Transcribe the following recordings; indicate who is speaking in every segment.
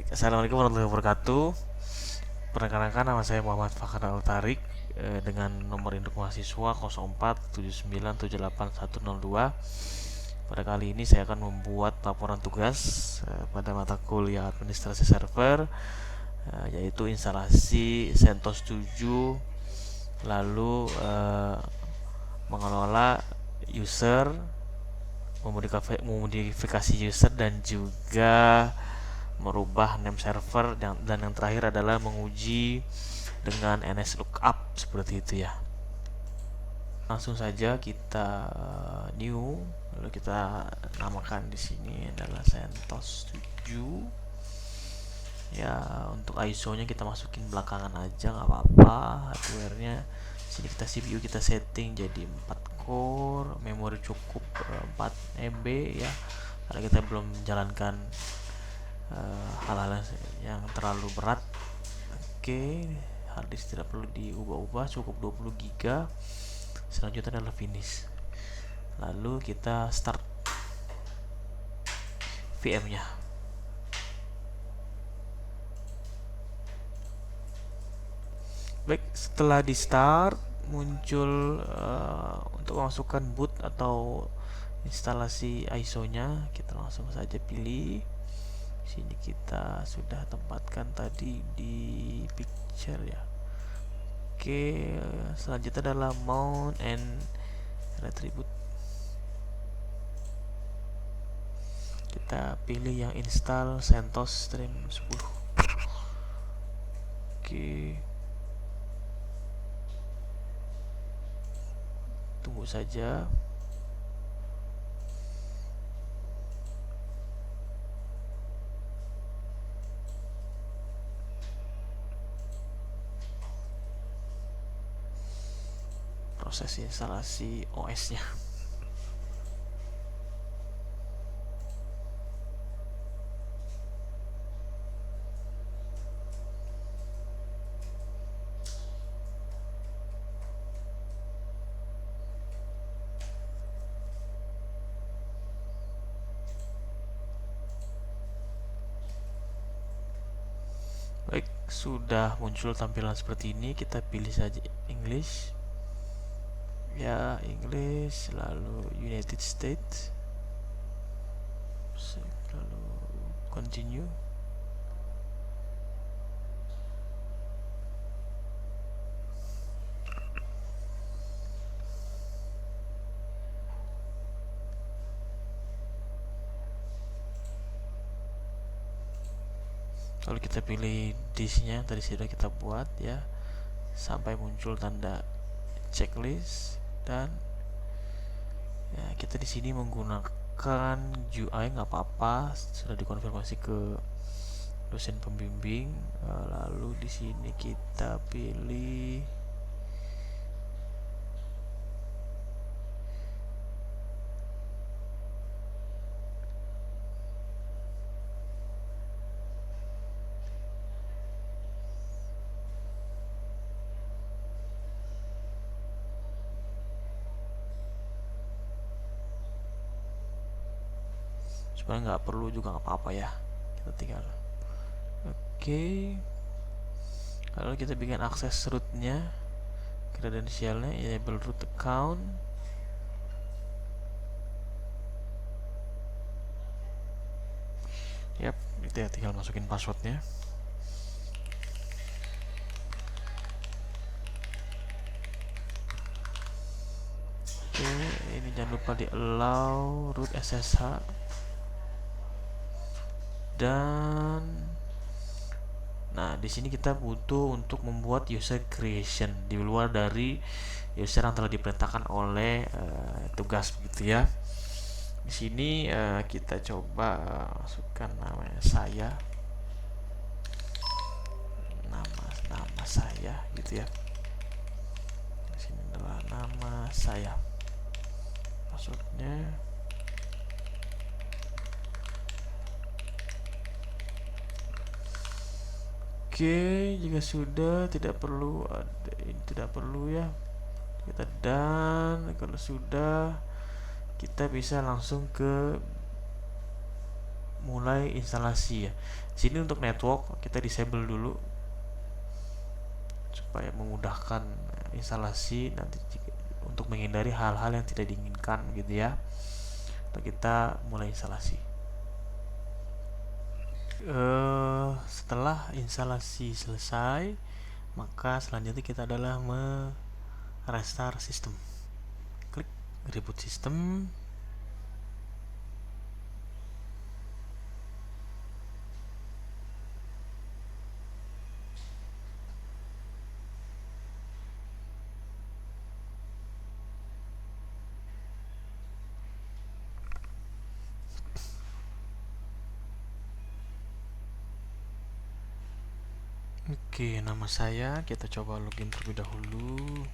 Speaker 1: Baik, assalamualaikum warahmatullahi wabarakatuh. Perkenalkan, nama saya Muhammad Fakhr Al-Tarik, dengan nomor induk mahasiswa 0479787102. Pada kali ini saya akan membuat laporan tugas pada mata kuliah administrasi server, yaitu instalasi CentOS 7, lalu mengelola user, memodifikasi user, dan juga merubah name server, dan yang terakhir adalah menguji dengan NSLOOKUP seperti itu ya. Langsung saja kita new, lalu kita namakan di sini adalah CentOS 7 ya. Untuk ISO-nya kita masukin belakangan aja, nggak apa-apa. Hardware-nya sini kita CPU kita setting jadi 4 core, memori cukup 4 MB ya, karena kita belum menjalankan hal-hal yang terlalu berat. Oke, harddisk tidak perlu diubah-ubah, cukup 20 GB. Selanjutnya adalah finish. Lalu kita start VM-nya. Baik, setelah di start muncul untuk memasukkan boot atau instalasi ISO-nya, kita langsung saja pilih. Sini kita sudah tempatkan tadi di picture ya. Oke, selanjutnya adalah mount and retribute. Kita pilih yang install CentOS Stream 10. Oke, tunggu saja. Proses instalasi OS-nya. Baik, sudah muncul tampilan seperti ini. Kita pilih saja English ya, English, lalu United States, lalu continue. Lalu kita pilih disknya tadi sudah kita buat ya, sampai muncul tanda checklist. Dan ya, kita di sini menggunakan UI, nggak apa-apa, sudah dikonfirmasi ke dosen pembimbing. Lalu di sini kita pilih sebenarnya nggak perlu juga, nggak apa-apa ya, kita tinggal oke. Lalu kita bikin akses rootnya, kredensialnya enable root account. Yap, itu ya, tinggal masukin passwordnya. Oke, ini jangan lupa di allow root SSH. Dan nah, di sini kita butuh untuk membuat user creation di luar dari user yang telah diperintahkan oleh tugas begitu ya. Di sini kita coba masukkan namanya saya, nama saya gitu ya. Di sini adalah nama saya, passwordnya. Oke, jika sudah tidak perlu ya, kita dan kalau sudah kita bisa langsung ke mulai instalasi ya. Sini untuk network kita disable dulu supaya memudahkan instalasi nanti untuk menghindari hal-hal yang tidak diinginkan gitu ya. Kita mulai instalasi. Setelah instalasi selesai, maka selanjutnya kita adalah restart sistem. Klik reboot sistem. Oke, nama saya kita coba login terlebih dahulu.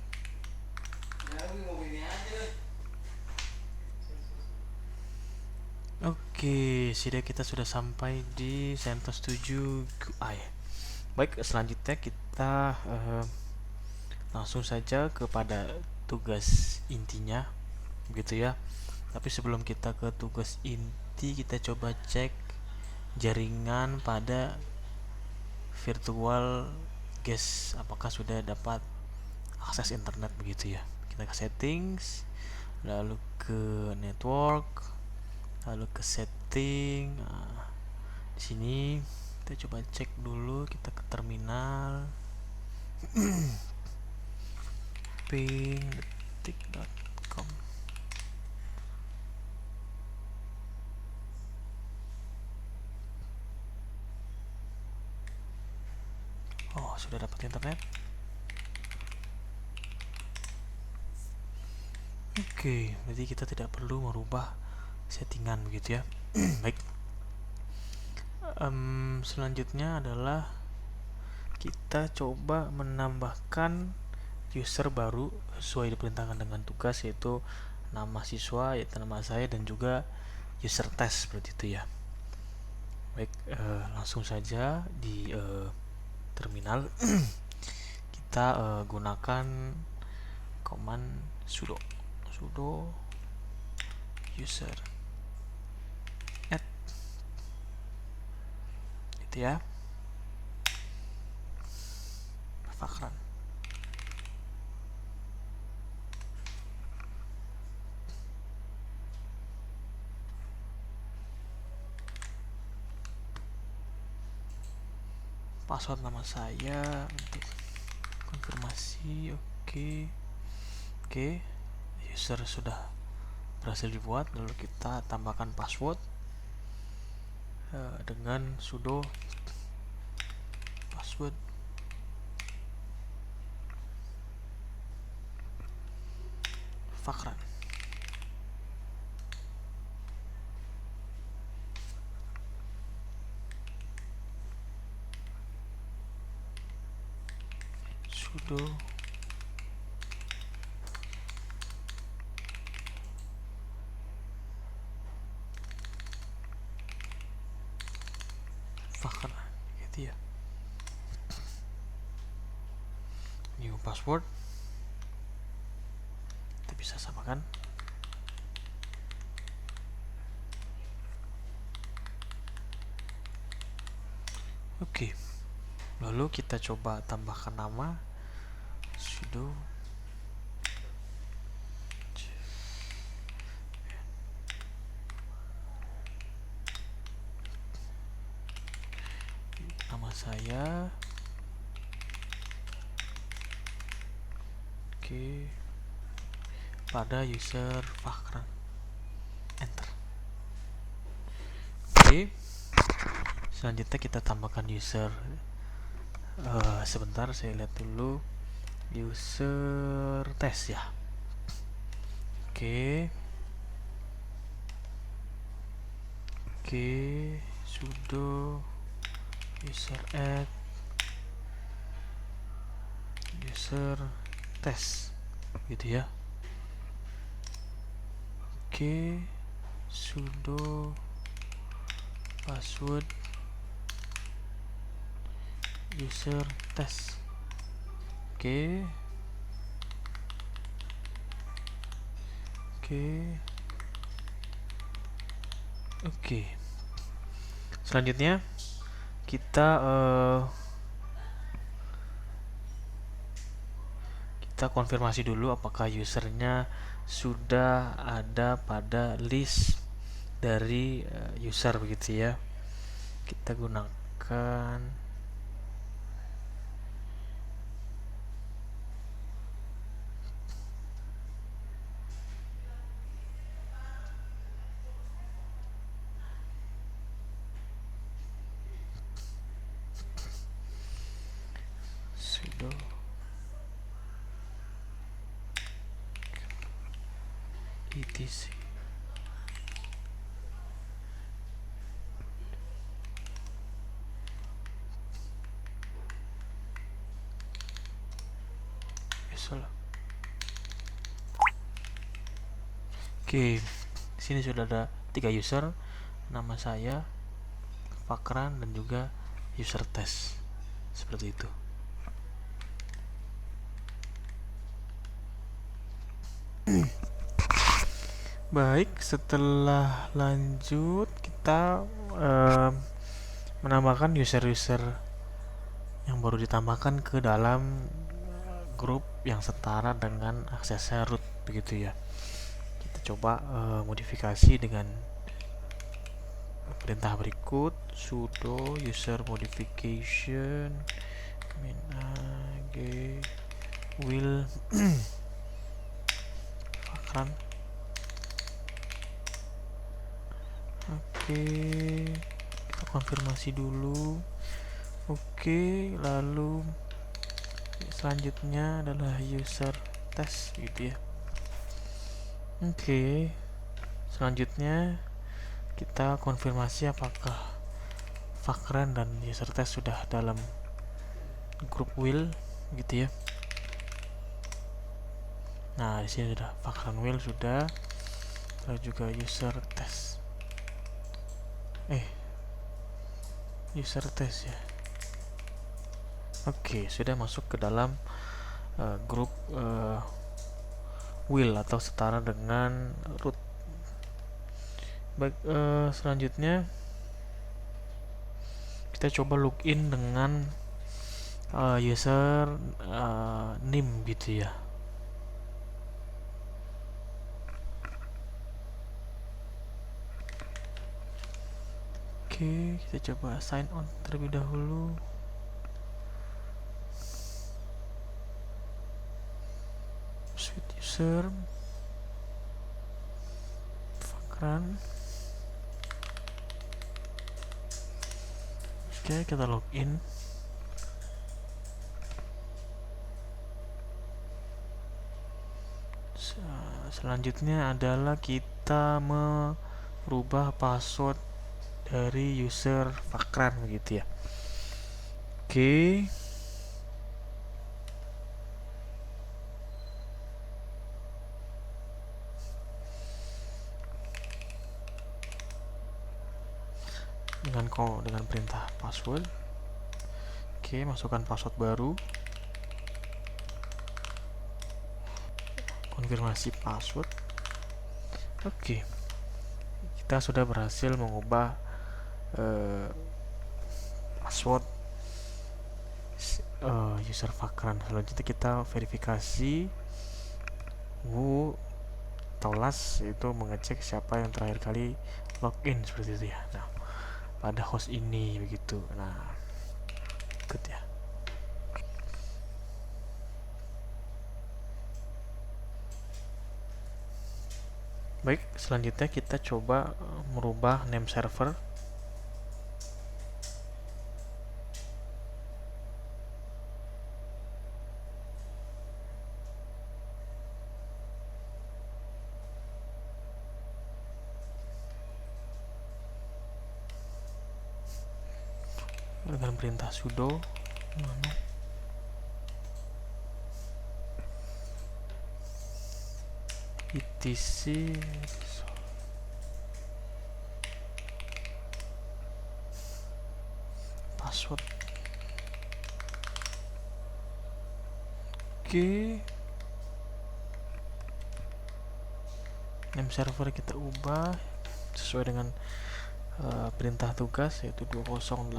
Speaker 1: Oke, sudah kita sudah sampai di CentOS 7 UI. Baik, selanjutnya kita langsung saja kepada tugas intinya, begitu ya. Tapi sebelum kita ke tugas inti, kita coba cek jaringan pada virtual guest apakah sudah dapat akses internet begitu ya. Kita ke settings, lalu ke network, lalu ke setting. Nah, di sini kita coba cek dulu, kita ke terminal ping.detik.com. Oh, sudah dapat internet. Oke, berarti kita tidak perlu merubah settingan begitu ya. Baik. Selanjutnya adalah kita coba menambahkan user baru sesuai diperintahkan dengan tugas, yaitu nama siswa, yaitu nama saya, dan juga user test seperti itu ya. Baik, langsung saja di terminal kita gunakan command sudo user add gitu ya, Fakran. Password nama saya untuk konfirmasi. Oke, user sudah berhasil dibuat. Lalu kita tambahkan password dengan sudo password Fakran. Sudo Fakran gitu ya. New password kita bisa samakan. Oke, lalu kita coba tambahkan nama sudo nama saya. Oke, pada user Fakran, enter. Oke, selanjutnya kita tambahkan user. Sebentar saya lihat dulu user test ya. Oke, sudo user add user test gitu ya. Oke, sudo password user test. Oke, Selanjutnya kita konfirmasi dulu apakah usernya sudah ada pada list dari user begitu ya. Kita gunakan sudo etc. Oke, sini sudah ada 3 user, nama saya, Fakran, dan juga user test. Seperti itu. Baik, setelah lanjut kita menambahkan user-user yang baru ditambahkan ke dalam grup yang setara dengan aksesnya root begitu ya. Kita coba modifikasi dengan perintah berikut: sudo user modification min ag will Fakran. Oke, kita konfirmasi dulu. Oke, lalu selanjutnya adalah user test gitu ya. Oke, selanjutnya kita konfirmasi apakah Fakran dan user test sudah dalam grup will gitu ya. Nah, di sini sudah Fakran will sudah, lalu juga user test. User test ya. Oke, sudah masuk ke dalam grup will atau setara dengan root. Baik, selanjutnya kita coba login dengan user name gitu ya. Oke, kita coba sign on terlebih dahulu. Sweet user Fakran. Oke, kita login. Selanjutnya adalah kita merubah password dari user Fakran begitu ya. Oke. Dengan perintah password. Oke, masukkan password baru. Konfirmasi password. Oke. Kita sudah berhasil mengubah password user Fakran. Selanjutnya kita verifikasi Wu atau last, itu mengecek siapa yang terakhir kali login seperti itu ya. Nah, pada host ini begitu. Nah, ikut ya. Baik, selanjutnya kita coba merubah name server. Dengan perintah sudo etc password. Oke, name server kita ubah sesuai dengan perintah tugas yaitu 208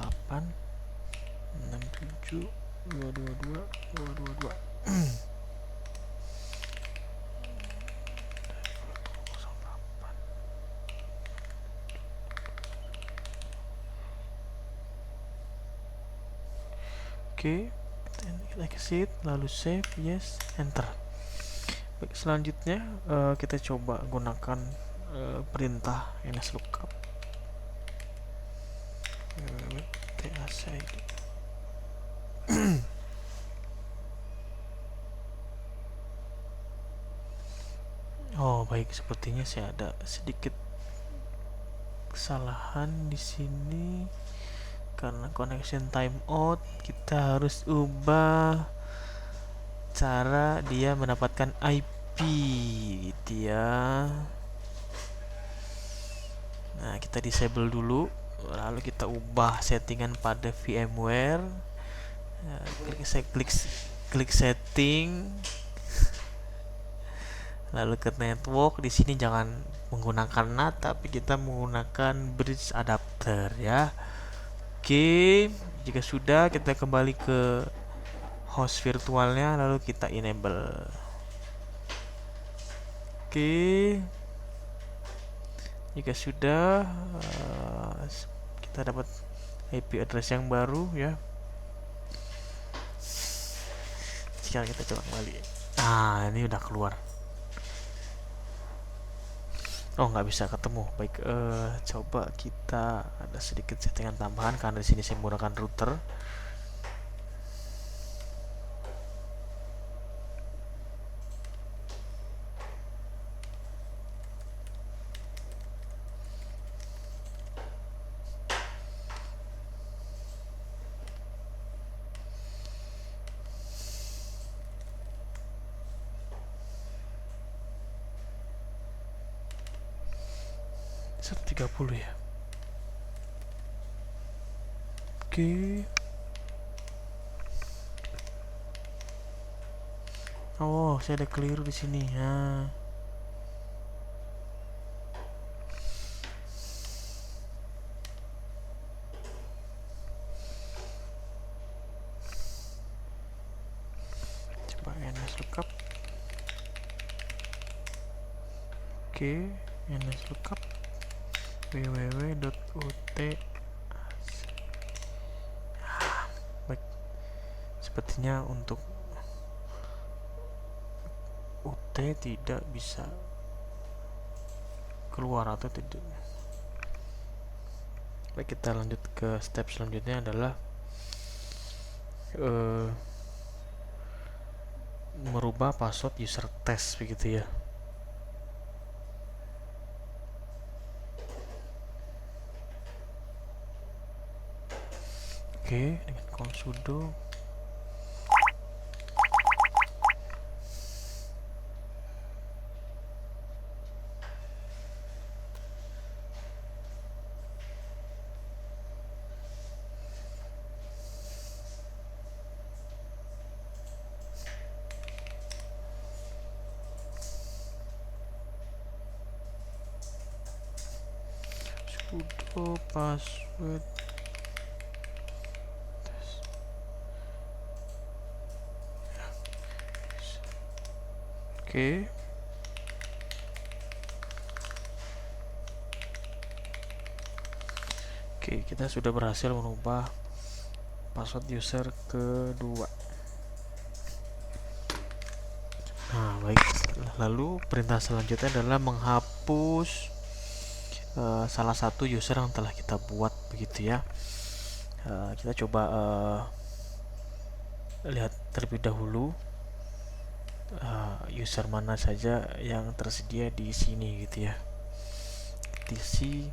Speaker 1: 67 222 222. Oke, kita exit, lalu save, yes, enter. Baik, selanjutnya kita coba gunakan perintah nslookup tac. Oh baik, sepertinya saya ada sedikit kesalahan di sini karena connection timeout. Kita harus ubah cara dia mendapatkan IP gitu ya. Nah, kita disable dulu, lalu kita ubah settingan pada VMware. Nah, klik setting, lalu ke network. Di sini jangan menggunakan NAT, tapi kita menggunakan bridge adapter ya. Oke, jika sudah, kita kembali ke host virtualnya, lalu kita enable. Oke, jika sudah, kita dapat IP address yang baru ya. Sekarang kita coba kembali. Nah, ini udah keluar. Oh, nggak bisa ketemu. Baik, coba kita ada sedikit settingan tambahan karena di sini saya menggunakan router. Satu 30 ya. Oke. Oh, saya ada keliru di sini ya. Coba nslookup. Oke, nslookup www.ut. Baik, sepertinya untuk UT tidak bisa keluar atau tidak. Baik, kita lanjut ke step selanjutnya adalah merubah password user test begitu ya. Oke, dengan sudo password test. Oke. Oke, kita sudah berhasil merubah password user kedua. Nah, baik. Lalu perintah selanjutnya adalah menghapus salah satu user yang telah kita buat begitu ya. Kita coba lihat terlebih dahulu user mana saja yang tersedia di sini gitu ya. DC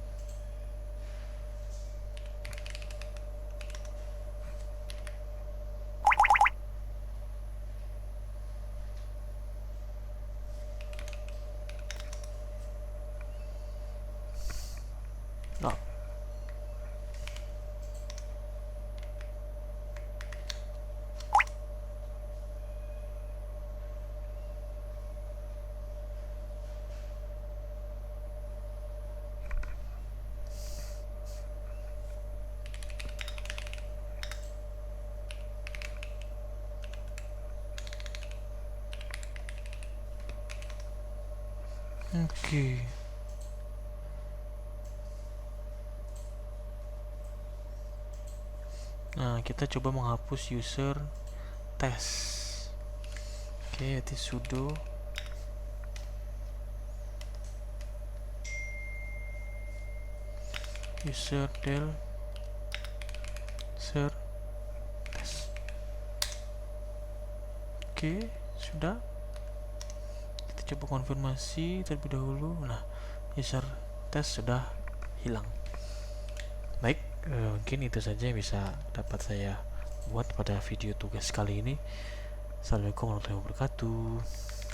Speaker 1: no. Oke. Nah, kita coba menghapus user test. Oke, itu sudo user del ser test. Oke, sudah. Kita coba konfirmasi terlebih dahulu. Nah, user test sudah hilang. Baik, mungkin itu saja yang bisa dapat saya buat pada video tugas kali ini. Assalamualaikum warahmatullahi wabarakatuh.